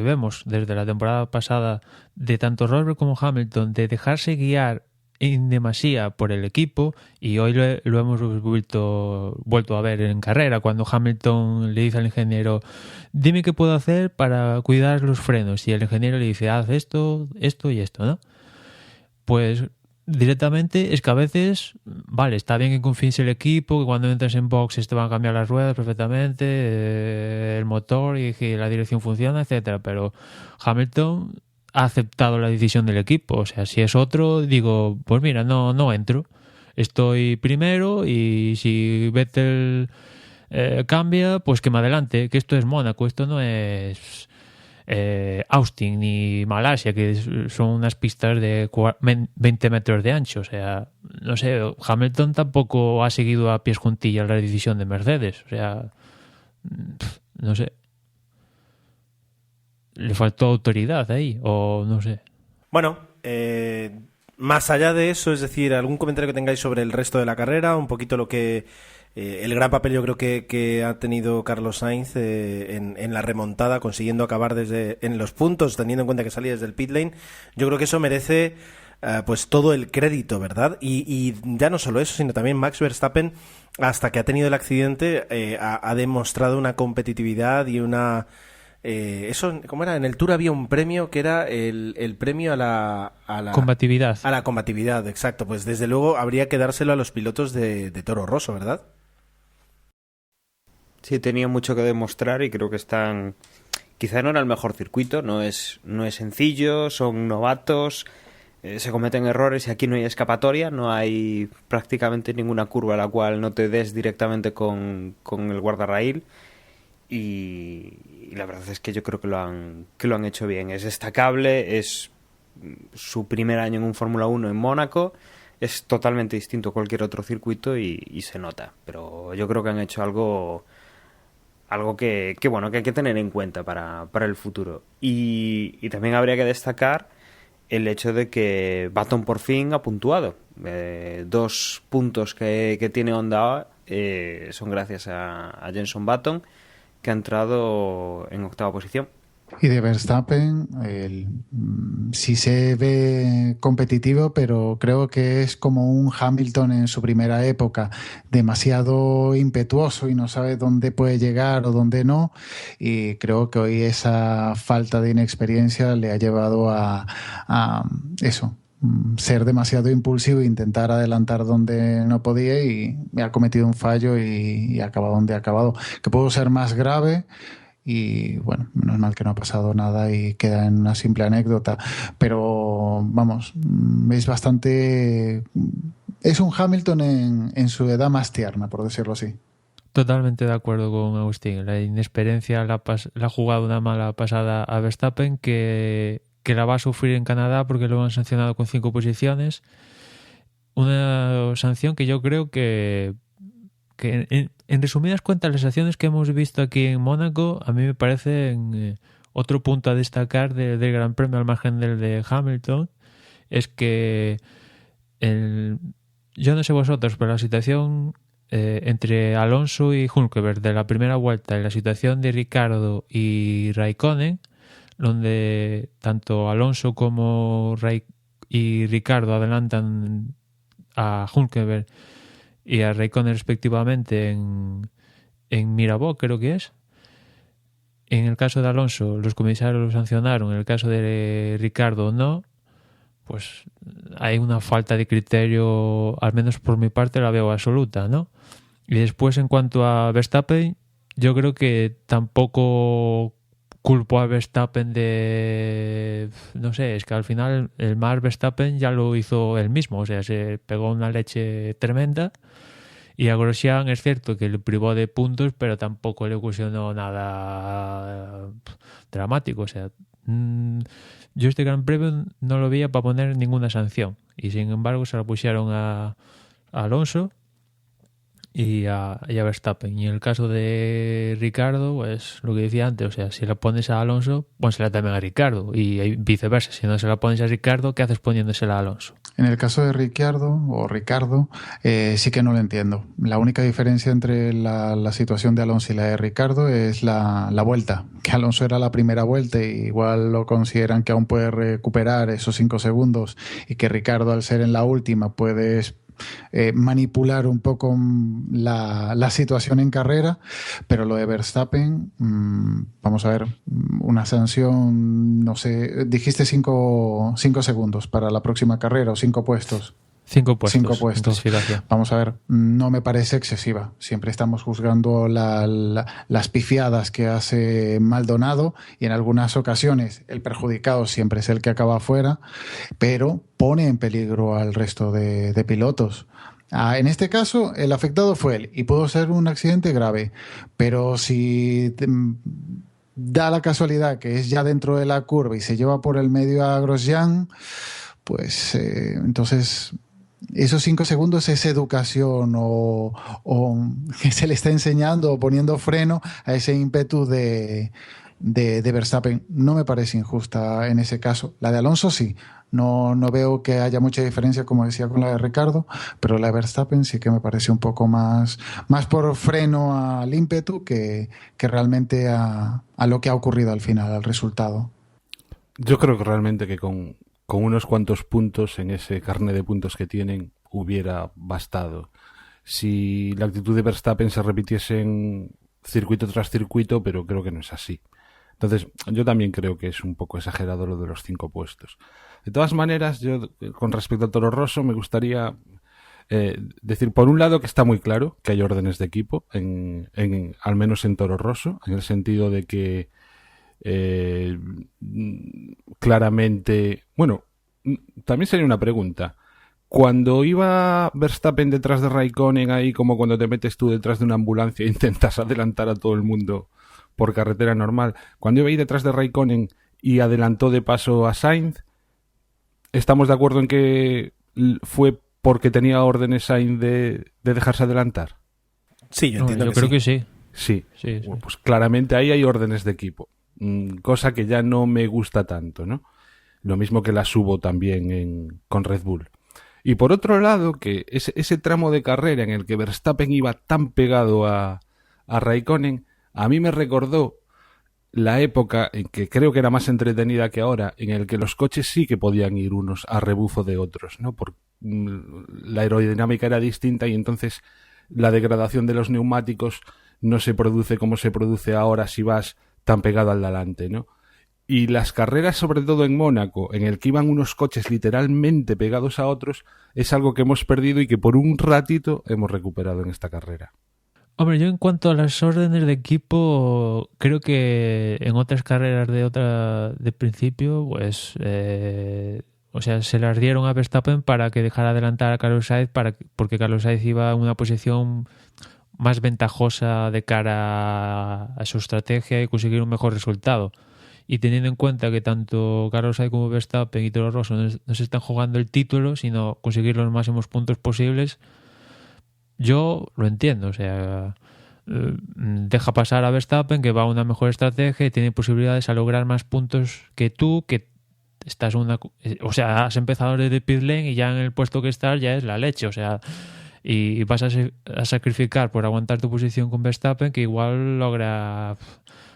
vemos desde la temporada pasada de tanto Rosberg como Hamilton de dejarse guiar en demasía por el equipo, y hoy lo hemos vuelto a ver en carrera, cuando Hamilton le dice al ingeniero, dime qué puedo hacer para cuidar los frenos, y el ingeniero le dice, haz esto, esto y esto, ¿no? Pues directamente es que a veces, vale, está bien que confíes en el equipo, que cuando entres en boxes te van a cambiar las ruedas perfectamente, el motor y que la dirección funciona, etcétera, pero Hamilton ha aceptado la decisión del equipo. O sea, si es otro, digo, pues mira, no entro. Estoy primero y si Vettel cambia, pues que me adelante, que esto es Mónaco, esto no es Austin ni Malasia, que son unas pistas de 20 metros de ancho. O sea, no sé, Hamilton tampoco ha seguido a pies juntillas la decisión de Mercedes. O sea, no sé. Le faltó autoridad ahí, o no sé. Bueno, más allá de eso, es decir, algún comentario que tengáis sobre el resto de la carrera, un poquito lo que el gran papel yo creo que ha tenido Carlos Sainz en la remontada, consiguiendo acabar en los puntos, teniendo en cuenta que salía desde el pit lane. Yo creo que eso merece pues todo el crédito, ¿verdad? Y ya no solo eso, sino también Max Verstappen, hasta que ha tenido el accidente, ha demostrado una competitividad y una... eso, ¿cómo era? En el Tour había un premio que era el premio a la combatividad. A la combatividad, exacto. Pues desde luego habría que dárselo a los pilotos de Toro Rosso, ¿verdad? Sí, tenía mucho que demostrar y creo que están... Quizá no era el mejor circuito, no es sencillo, son novatos, se cometen errores y aquí no hay escapatoria, no hay prácticamente ninguna curva a la cual no te des directamente con el guardarraíl. Y la verdad es que yo creo que lo han hecho bien. Es destacable, es su primer año en un Fórmula 1 en Mónaco, es totalmente distinto a cualquier otro circuito y se nota, pero yo creo que han hecho algo que bueno, que hay que tener en cuenta para el futuro. Y también habría que destacar el hecho de que Button por fin ha puntuado. 2 puntos que tiene Honda son gracias a Jenson Button, que ha entrado en 8ª posición. Y de Verstappen, sí se ve competitivo, pero creo que es como un Hamilton en su primera época, demasiado impetuoso y no sabe dónde puede llegar o dónde no. Y creo que hoy esa falta de inexperiencia le ha llevado a eso, ser demasiado impulsivo e intentar adelantar donde no podía y ha cometido un fallo y ha acabado donde ha acabado. Que pudo ser más grave. Y bueno, menos mal que no ha pasado nada y queda en una simple anécdota, pero vamos, es bastante... Es un Hamilton en su edad más tierna, por decirlo así. Totalmente de acuerdo con Agustín. La inexperiencia la ha jugado una mala pasada a Verstappen que la va a sufrir en Canadá porque lo han sancionado con 5 posiciones. Una sanción que yo creo que en resumidas cuentas, las acciones que hemos visto aquí en Mónaco a mí me parecen otro punto a destacar del Gran Premio al margen del de Hamilton. Es que yo no sé vosotros, pero la situación entre Alonso y Hülkenberg de la primera vuelta y la situación de Ricciardo y Raikkonen, donde tanto Alonso como y Ricciardo adelantan a Hülkenberg y a Raikkonen respectivamente en Mirabó, creo que es. En el caso de Alonso, los comisarios lo sancionaron, en el caso de Ricciardo no. Pues hay una falta de criterio, al menos por mi parte la veo absoluta, ¿no? Y después, en cuanto a Verstappen, yo creo que tampoco culpo a Verstappen de... No sé, es que al final el Max Verstappen ya lo hizo él mismo, o sea, se pegó una leche tremenda. Y a Grosjean es cierto que le privó de puntos, pero tampoco le ocasionó nada dramático. O sea, yo este Gran Premio no lo veía para poner ninguna sanción. Y sin embargo se la pusieron a Alonso y a Verstappen. Y en el caso de Ricciardo, pues lo que decía antes, o sea, si la pones a Alonso, pónsela también a Ricciardo. Y viceversa, si no se la pones a Ricciardo, ¿qué haces poniéndosela a Alonso? En el caso de Ricardo, sí que no lo entiendo. La única diferencia entre la situación de Alonso y la de Ricardo es la vuelta, que Alonso era la primera vuelta y igual lo consideran que aún puede recuperar esos 5 segundos y que Ricardo, al ser en la última, puedes manipular un poco la situación en carrera, pero lo de Verstappen, vamos a ver, una sanción, no sé, dijiste 5 segundos para la próxima carrera o 5 puestos. 5 puestos. 5 puestos. Vamos a ver, no me parece excesiva. Siempre estamos juzgando las pifiadas que hace Maldonado y en algunas ocasiones el perjudicado siempre es el que acaba afuera, pero pone en peligro al resto de pilotos. En este caso, el afectado fue él y pudo ser un accidente grave, pero si da la casualidad que es ya dentro de la curva y se lleva por el medio a Grosjean, pues entonces esos 5 segundos es educación o que se le está enseñando o poniendo freno a ese ímpetu de Verstappen. No me parece injusta en ese caso. La de Alonso sí. No veo que haya mucha diferencia, como decía, con la de Ricardo, pero la de Verstappen sí que me parece un poco más por freno al ímpetu que realmente a lo que ha ocurrido al final, al resultado. Yo creo que realmente que con unos cuantos puntos en ese carnet de puntos que tienen hubiera bastado. Si la actitud de Verstappen se repitiese en circuito tras circuito, pero creo que no es así. Entonces, yo también creo que es un poco exagerado lo de los 5 puestos. De todas maneras, yo con respecto a Toro Rosso me gustaría decir, por un lado, que está muy claro que hay órdenes de equipo, al menos en Toro Rosso, en el sentido de que claramente, bueno, también sería una pregunta. Cuando iba Verstappen detrás de Raikkonen, ahí como cuando te metes tú detrás de una ambulancia e intentas adelantar a todo el mundo por carretera normal, cuando iba ahí detrás de Raikkonen y adelantó de paso a Sainz, ¿estamos de acuerdo en que fue porque tenía órdenes Sainz de dejarse adelantar? Sí, yo entiendo. Yo creo que sí. Sí. Sí. Bueno, pues claramente ahí hay órdenes de equipo, cosa que ya no me gusta tanto, ¿no? Lo mismo que las hubo también con Red Bull. Y por otro lado, que ese tramo de carrera en el que Verstappen iba tan pegado a Raikkonen, a mí me recordó la época en que creo que era más entretenida que ahora, en el que los coches sí que podían ir unos a rebufo de otros, ¿no? Porque la aerodinámica era distinta y entonces la degradación de los neumáticos no se produce como se produce ahora si vas tan pegado al delante, ¿no? Y las carreras, sobre todo en Mónaco, en el que iban unos coches literalmente pegados a otros, es algo que hemos perdido y que por un ratito hemos recuperado en esta carrera. Hombre, yo en cuanto a las órdenes de equipo, creo que en otras carreras de principio, pues, o sea, se las dieron a Verstappen para que dejara adelantar a Carlos Sainz, porque Carlos Sainz iba en una posición más ventajosa de cara a su estrategia y conseguir un mejor resultado. Y teniendo en cuenta que tanto Carlos Sainz como Verstappen y Toro Rosso no se están jugando el título, sino conseguir los máximos puntos posibles, yo lo entiendo. O sea, deja pasar a Verstappen, que va a una mejor estrategia y tiene posibilidades a lograr más puntos que tú, que estás o sea, has empezado desde pit lane y ya en el puesto que estás ya es la leche. O sea, y vas a sacrificar por aguantar tu posición con Verstappen, que igual logra...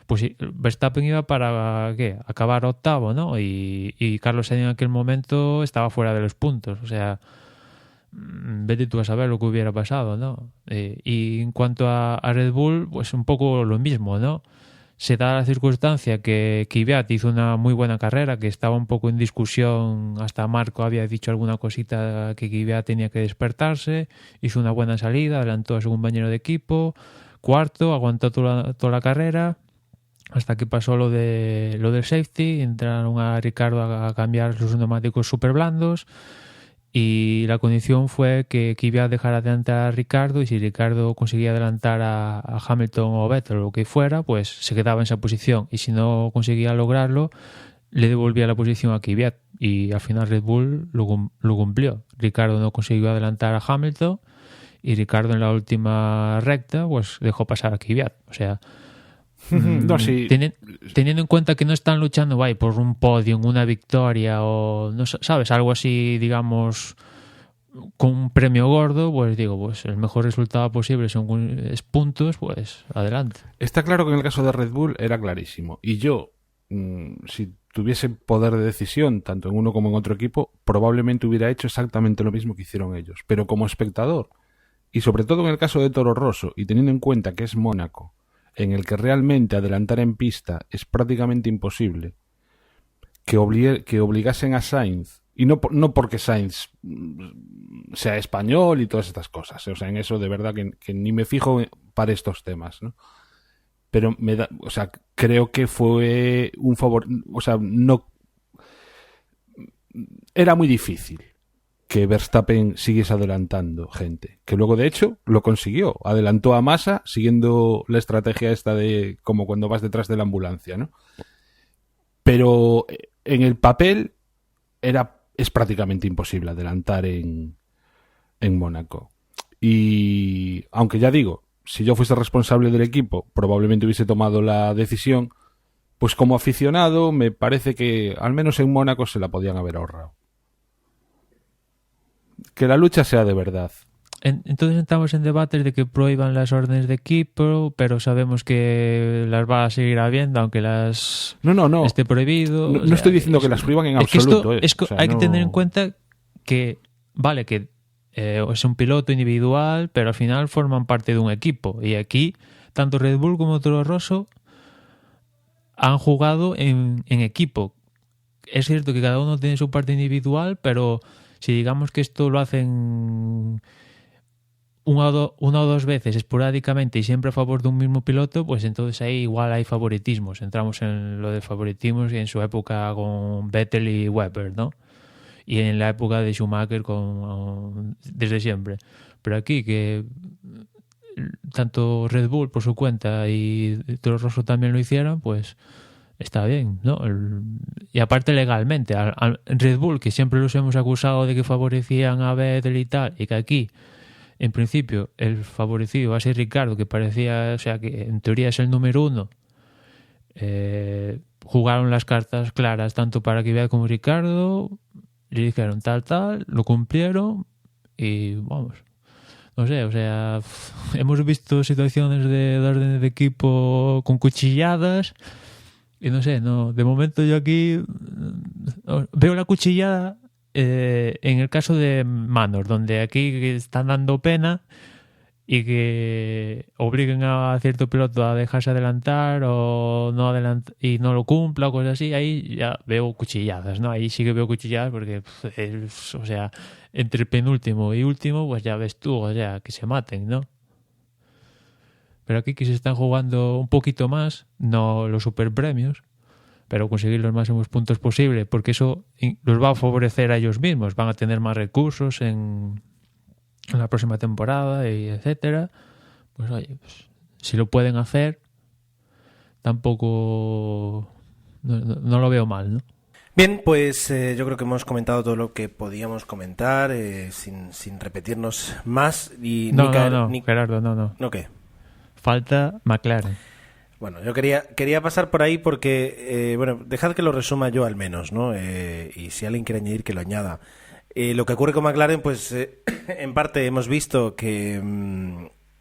Pues Verstappen iba para acabar octavo, ¿no? Y Carlos Sainz en aquel momento estaba fuera de los puntos. O sea, vete tú a saber lo que hubiera pasado, ¿no? Y en cuanto a Red Bull, pues un poco lo mismo, ¿no? Se da la circunstancia que Kvyat hizo una muy buena carrera, que estaba un poco en discusión, hasta Marco había dicho alguna cosita que Kvyat tenía que despertarse, hizo una buena salida, adelantó a su compañero de equipo, cuarto, aguantó toda la carrera, hasta que pasó lo del safety, entraron a Ricardo a cambiar los neumáticos súper blandos y la condición fue que Kvyat dejara adelantar a Ricardo, y si Ricardo conseguía adelantar a Hamilton o Vettel o lo que fuera, pues se quedaba en esa posición, y si no conseguía lograrlo le devolvía la posición a Kvyat, y al final Red Bull lo cumplió. Ricardo no consiguió adelantar a Hamilton y Ricardo en la última recta pues dejó pasar a Kvyat. O sea, No, sí. Teniendo en cuenta que no están luchando por un podio, una victoria o, no sabes, algo así, digamos, con un premio gordo, pues digo, pues el mejor resultado posible son puntos, pues adelante. Está claro que en el caso de Red Bull era clarísimo. Y yo, si tuviese poder de decisión, tanto en uno como en otro equipo, probablemente hubiera hecho exactamente lo mismo que hicieron ellos. Pero como espectador, y sobre todo en el caso de Toro Rosso, y teniendo en cuenta que es Mónaco, en el que realmente adelantar en pista es prácticamente imposible, que obligasen a Sainz, y no porque Sainz sea español y todas estas cosas, o sea, en eso de verdad que ni me fijo para estos temas, ¿no? Pero creo que fue un favor, o sea, no era muy difícil que Verstappen siguiese adelantando gente, que luego de hecho lo consiguió, adelantó a Massa siguiendo la estrategia esta de como cuando vas detrás de la ambulancia, ¿no? Pero en el papel es prácticamente imposible adelantar en Mónaco. Y aunque ya digo, si yo fuese responsable del equipo, probablemente hubiese tomado la decisión, pues como aficionado me parece que al menos en Mónaco se la podían haber ahorrado. Que la lucha sea de verdad. Entonces estamos en debates de que prohíban las órdenes de equipo, pero sabemos que las va a seguir habiendo, aunque las no esté prohibido. No estoy diciendo que las prohíban en absoluto. Hay que tener en cuenta que, vale, que es un piloto individual, pero al final forman parte de un equipo. Y aquí, tanto Red Bull como Toro Rosso han jugado en equipo. Es cierto que cada uno tiene su parte individual, pero si digamos que esto lo hacen una o dos veces esporádicamente y siempre a favor de un mismo piloto, pues entonces ahí igual hay favoritismos. Entramos en lo de favoritismos y en su época con Vettel y Webber, ¿no? Y en la época de Schumacher desde siempre. Pero aquí que tanto Red Bull por su cuenta y Toro Rosso también lo hicieron, pues está bien, ¿no? Y aparte legalmente, Red Bull, que siempre los hemos acusado de que favorecían a Vettel y tal, y que aquí, en principio, el favorecido va a ser Ricardo, que parecía, o sea, que en teoría es el número uno, jugaron las cartas claras tanto para Kvyat como Ricardo, le dijeron tal, lo cumplieron y vamos. No sé, o sea, hemos visto situaciones de órdenes de equipo con cuchilladas. Y no sé, de momento yo aquí veo la cuchillada en el caso de Manor, donde aquí están dando pena y que obliguen a cierto piloto a dejarse adelantar o no y no lo cumpla o cosas así. Ahí ya veo cuchilladas, ¿no? Ahí sí que veo cuchilladas porque, o sea, entre penúltimo y último, pues ya ves tú, o sea, que se maten, ¿no? Pero aquí que se están jugando un poquito más, no los superpremios, pero conseguir los máximos puntos posible, porque eso los va a favorecer a ellos mismos, van a tener más recursos en la próxima temporada y etcétera. Pues oye, pues, si lo pueden hacer, tampoco no lo veo mal, ¿no? Bien, pues yo creo que hemos comentado todo lo que podíamos comentar, sin repetirnos más. Y no, Gerardo, no. ¿No qué? Falta McLaren. Bueno, yo quería pasar por ahí porque, dejad que lo resuma yo al menos, ¿no? Y si alguien quiere añadir, que lo añada. Lo que ocurre con McLaren, pues en parte hemos visto que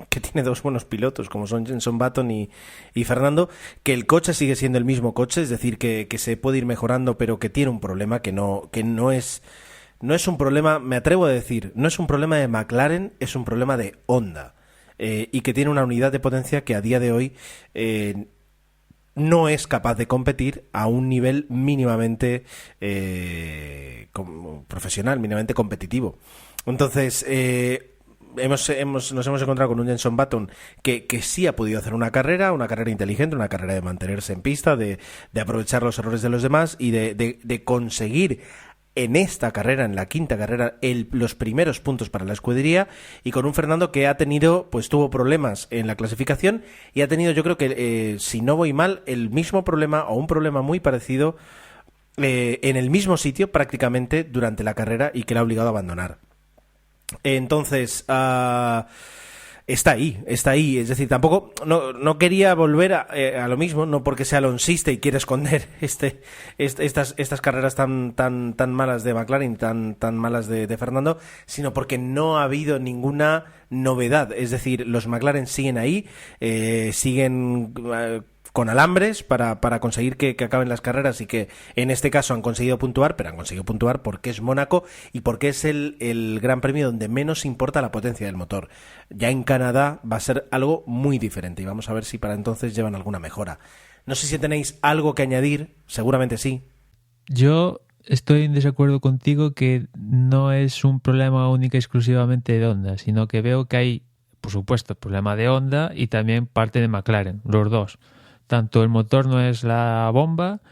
tiene dos buenos pilotos, como son Jenson Button y Fernando, que el coche sigue siendo el mismo coche, es decir, que se puede ir mejorando, pero que tiene un problema que no es un problema, me atrevo a decir, no es un problema de McLaren, es un problema de Honda. Y que tiene una unidad de potencia que a día de hoy no es capaz de competir a un nivel mínimamente profesional, mínimamente competitivo. Entonces, nos hemos encontrado con un Jenson Button que sí ha podido hacer una carrera inteligente, una carrera de mantenerse en pista, de aprovechar los errores de los demás y de conseguir en esta carrera, en la quinta carrera, los primeros puntos para la escudería, y con un Fernando que tuvo problemas en la clasificación y ha tenido, yo creo que, si no voy mal, el mismo problema o un problema muy parecido en el mismo sitio prácticamente durante la carrera y que le ha obligado a abandonar. Entonces, está ahí. Es decir, tampoco no quería volver a lo mismo, no porque sea alonsista y quiere esconder estas carreras tan malas de McLaren, tan malas de Fernando, sino porque no ha habido ninguna novedad. Es decir, los McLaren siguen ahí, siguen con alambres para conseguir que acaben las carreras, y que en este caso han conseguido puntuar, pero han conseguido puntuar porque es Mónaco y porque es el gran premio donde menos importa la potencia del motor. Ya en Canadá va a ser algo muy diferente y vamos a ver si para entonces llevan alguna mejora. No sé si tenéis algo que añadir, seguramente sí. Yo estoy en desacuerdo contigo que no es un problema única y exclusivamente de Honda, sino que veo que hay, por supuesto, problema de Honda y también parte de McLaren, los dos. Tanto el motor no es la bomba,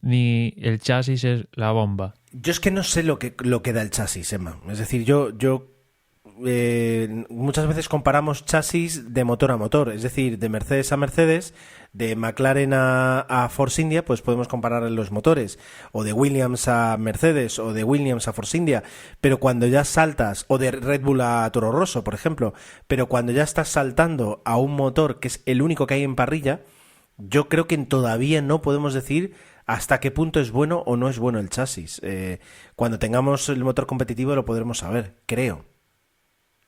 ni el chasis es la bomba. Yo es que no sé lo que da el chasis, Emma. Es decir, yo muchas veces comparamos chasis de motor a motor. Es decir, de Mercedes a Mercedes, de McLaren a Force India, pues podemos comparar los motores. O de Williams a Mercedes, o de Williams a Force India. Pero cuando ya saltas, o de Red Bull a Toro Rosso, por ejemplo. Pero cuando ya estás saltando a un motor que es el único que hay en parrilla, yo creo que todavía no podemos decir hasta qué punto es bueno o no es bueno el chasis. Cuando tengamos el motor competitivo lo podremos saber, creo.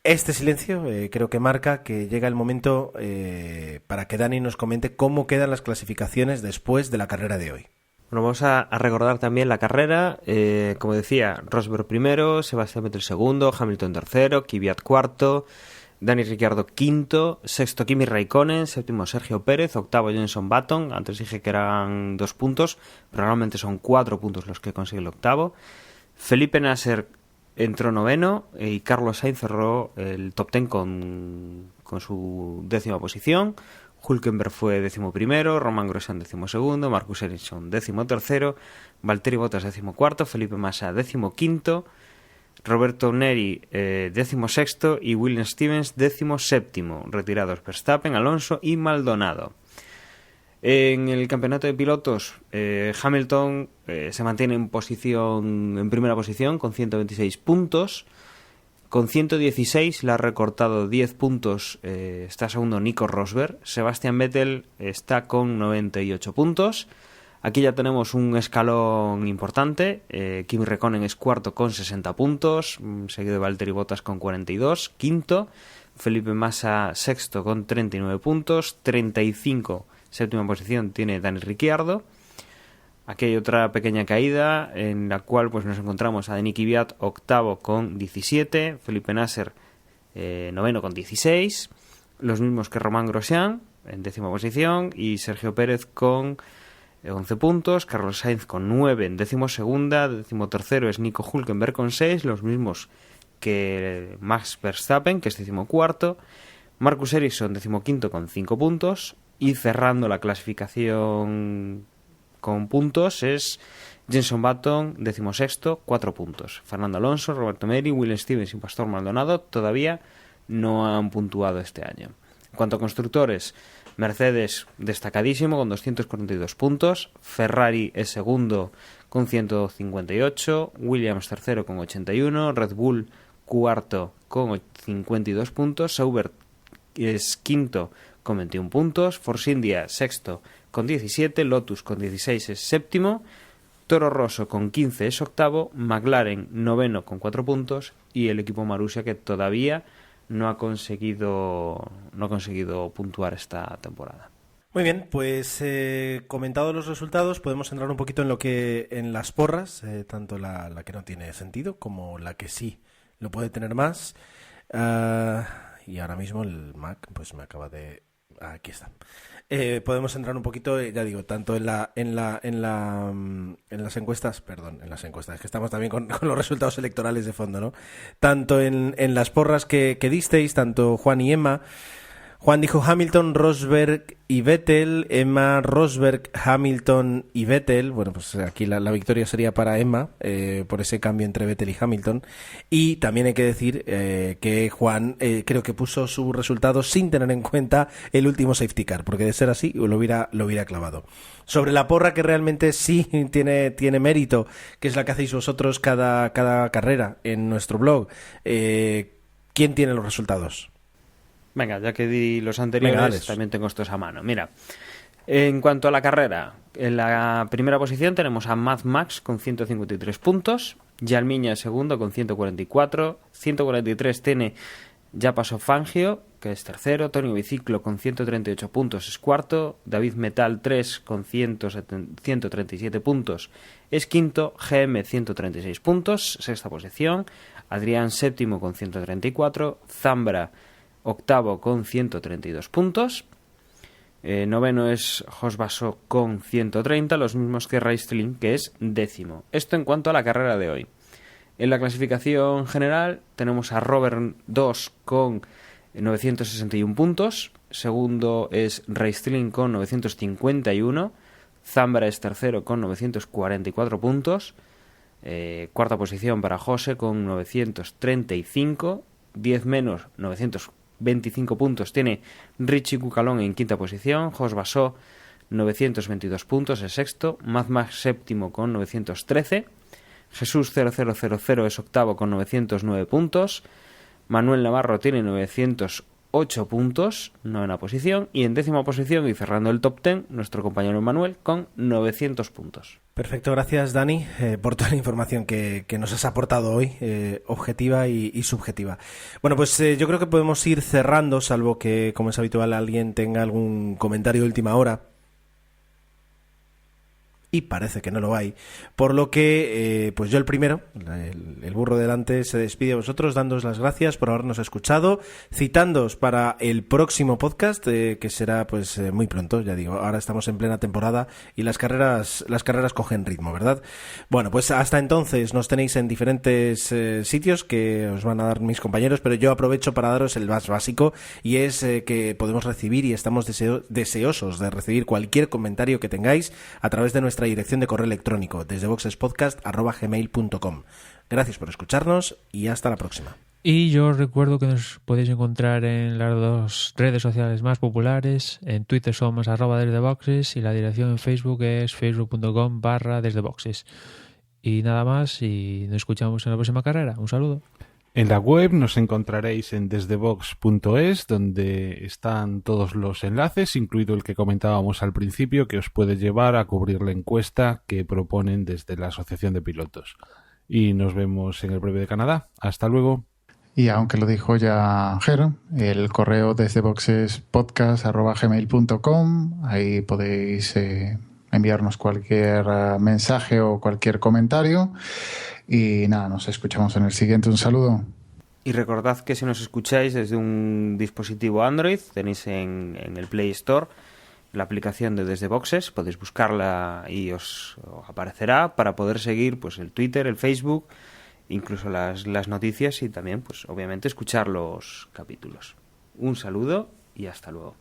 Este silencio creo que marca que llega el momento para que Dani nos comente cómo quedan las clasificaciones después de la carrera de hoy. Bueno, vamos a recordar también la carrera. Como decía, Rosberg primero, Sebastián Vettel segundo, Hamilton tercero, Kvyat cuarto, Dani Ricciardo quinto, sexto Kimi Raikkonen, séptimo Sergio Pérez, octavo Jenson Button. Antes dije que eran 2 puntos, pero realmente son 4 puntos los que consigue el octavo. Felipe Nasser entró noveno y Carlos Sainz cerró el top 10 con su 10ª posición. Hülkenberg fue 11º, Romain Grosjean 12º, Marcus Ericsson 13º, Valtteri Bottas 14º, Felipe Massa 15º, Roberto Neri 16º y William Stevens 17º, retirados Verstappen, Alonso y Maldonado. En el campeonato de pilotos, Hamilton se mantiene en primera posición con 126 puntos. Con 116 le ha recortado 10 puntos, está segundo Nico Rosberg. Sebastian Vettel está con 98 puntos. Aquí ya tenemos un escalón importante. Kimi Räikkönen es cuarto con 60 puntos, seguido de Valtteri Bottas con 42, quinto. Felipe Massa sexto con 39 puntos, 35 séptima posición tiene Dani Ricciardo. Aquí hay otra pequeña caída en la cual pues nos encontramos a Denis Kvyat octavo con 17, Felipe Nasser noveno con 16, los mismos que Romain Grosjean en décima posición y Sergio Pérez con 11 puntos, Carlos Sainz con 9 en decimosegunda, decimotercero es Nico Hülkenberg con 6, los mismos que Max Verstappen, que es decimocuarto, Marcus Ericsson decimoquinto con 5 puntos, y cerrando la clasificación con puntos es Jenson Button decimosexto, 4 puntos. Fernando Alonso, Roberto Neri, Will Stevens y Pastor Maldonado todavía no han puntuado este año. En cuanto a constructores, Mercedes destacadísimo con 242 puntos, Ferrari es segundo con 158, Williams tercero con 81, Red Bull cuarto con 52 puntos, Sauber es quinto con 21 puntos, Force India sexto con 17, Lotus con 16 es séptimo, Toro Rosso con 15 es octavo, McLaren noveno con 4 puntos y el equipo Marussia que todavía no ha conseguido puntuar esta temporada. Muy bien, pues comentados los resultados, podemos entrar un poquito en las porras, tanto la que no tiene sentido como la que sí lo puede tener más. Y ahora mismo el Mac pues me acaba de... Aquí está. Podemos entrar un poquito, ya digo, tanto en las encuestas, es que estamos también con los resultados electorales de fondo, ¿no? Tanto en las porras que disteis, tanto Juan y Emma. Juan dijo Hamilton, Rosberg y Vettel, Emma, Rosberg, Hamilton y Vettel. Bueno, pues aquí la victoria sería para Emma por ese cambio entre Vettel y Hamilton. Y también hay que decir que Juan creo que puso su resultado sin tener en cuenta el último safety car, porque de ser así lo hubiera clavado. Sobre la porra que realmente sí tiene mérito, que es la que hacéis vosotros cada carrera en nuestro blog, ¿quién tiene los resultados? Venga, ya que di los anteriores, Venga, dales. también tengo estos a mano. Mira, en cuanto a la carrera, en la primera posición tenemos a Mad Max con 153 puntos, Yalmiña segundo con 144, 143 tiene Ya pasó Fangio, que es tercero, Tonio Biciclo con 138 puntos es cuarto, David Metal 3 con 137 puntos es quinto, GM 136 puntos, sexta posición, Adrián séptimo con 134, Zambra octavo con 132 puntos, noveno es Josbaso con 130, los mismos que Raistling, que es décimo. Esto en cuanto a la carrera de hoy. En la clasificación general tenemos a Robert 2 con 961 puntos, segundo es Raistling con 951, Zambra es tercero con 944 puntos, cuarta posición para José con 935, 10 menos 925 puntos tiene Richie Cucalón en quinta posición, Jos Basó 922 puntos es sexto, Mad Max séptimo con 913, Jesús 0000 es octavo con 909 puntos, Manuel Navarro tiene 908 puntos, novena posición, y en décima posición y cerrando el top 10, nuestro compañero Manuel con 900 puntos. Perfecto, gracias Dani por toda la información que nos has aportado hoy, objetiva y subjetiva. Bueno, pues yo creo que podemos ir cerrando, salvo que, como es habitual, alguien tenga algún comentario de última hora. Y parece que no lo hay, por lo que pues yo el primero, el burro delante, se despide de vosotros dándoos las gracias por habernos escuchado, citándoos para el próximo podcast, que será pues muy pronto, ya digo, ahora estamos en plena temporada y las carreras cogen ritmo, ¿verdad? Bueno, pues hasta entonces nos tenéis en diferentes sitios que os van a dar mis compañeros, pero yo aprovecho para daros el más básico, y es que podemos recibir y estamos deseosos de recibir cualquier comentario que tengáis a través de nuestra dirección de correo electrónico desdeboxespodcast@gmail.com. Gracias por escucharnos y hasta la próxima. Y yo os recuerdo que nos podéis encontrar en las dos redes sociales más populares. En Twitter somos @desdeboxes y la dirección en Facebook es facebook.com/desdeboxes. Y nada más, y nos escuchamos en la próxima carrera. Un saludo. En la web nos encontraréis en desdebox.es, donde están todos los enlaces, incluido el que comentábamos al principio, que os puede llevar a cubrir la encuesta que proponen desde la Asociación de Pilotos. Y nos vemos en el Breve de Canadá. Hasta luego. Y aunque lo dijo ya Ger, el correo desdeboxespodcast@gmail.com, ahí podéis enviarnos cualquier mensaje o cualquier comentario. Y nada, nos escuchamos en el siguiente. Un saludo. Y recordad que si nos escucháis desde un dispositivo Android, tenéis en el Play Store la aplicación de Desde Boxes, podéis buscarla y os aparecerá para poder seguir pues el Twitter, el Facebook, incluso las noticias y también pues obviamente escuchar los capítulos. Un saludo y hasta luego.